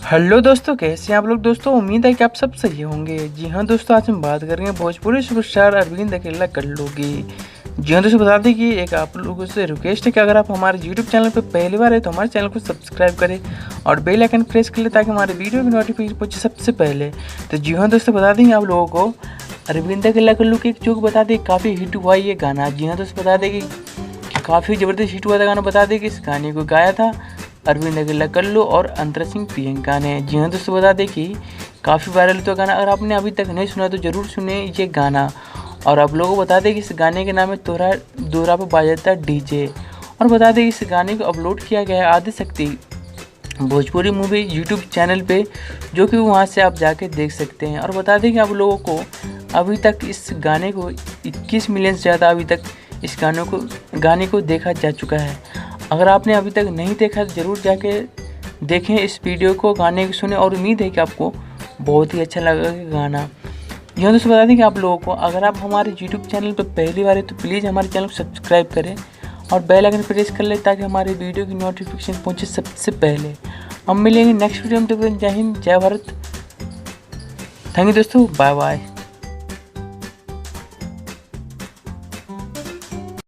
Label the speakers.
Speaker 1: Hello दोस्तों, कैसे हैं आप लोग। दोस्तों उम्मीद है कि आप सब सही होंगे। जी हाँ दोस्तों, आज हम बात करेंगे भोजपुरी सुपरस्टार अरविंद अकेला कल्लू की। जी हाँ दोस्तों, बता दें कि एक आप लोगों से रिक्वेस्ट है कि अगर आप हमारे यूट्यूब चैनल पर पहली बार है तो हमारे चैनल को सब्सक्राइब करें और बेल आइकन प्रेस कर लें ताकि हमारे वीडियो की नोटिफिकेशन पहुंचे सबसे पहले। तो जी हाँ दोस्तों, बता देंगे आप लोगों को अरविंद अकेला कल्लू की एक चूक बता दें, काफ़ी हिट हुआ ये गाना। जी हाँ दोस्तों, बता दें कि काफ़ी ज़बरदस्त हिट हुआ था गाना। बता दें कि इस गाने को गाया था अरविंद अकेला कल्लू और अंतरा सिंह प्रियंका ने। जी हाँ दोस्तों, बता दें कि काफ़ी वायरल तो गाना, अगर आपने अभी तक नहीं सुना तो ज़रूर सुने ये गाना। और आप लोगों को बता दें कि इस गाने के नाम है तोरा दोरा पे बाजता डीजे। और बता दें इस गाने को अपलोड किया गया है Adishakti Bhojpuri movie YouTube channel पे, जो कि वहाँ से आप जाके देख सकते हैं। और बता दें कि आप लोगों को अभी तक इस गाने को 21 मिलियन से ज़्यादा अभी तक इस गाने को देखा जा चुका है। अगर आपने अभी तक नहीं देखा तो ज़रूर जाके देखें इस वीडियो को, गाने को सुने और उम्मीद है कि आपको बहुत ही अच्छा लगेगा गाना। यह दोस्तों बता दें कि आप लोगों को अगर आप हमारे यूट्यूब चैनल पर पहली बार है तो प्लीज़ हमारे चैनल को सब्सक्राइब करें और बेल आइकन प्रेस कर लें ताकि हमारे वीडियो की नोटिफिकेशन पहुंचे सबसे पहले। हम मिलेंगे नेक्स्ट वीडियो में। तो जय हिंद, जय भारत। थैंक यू दोस्तों, बाय बाय।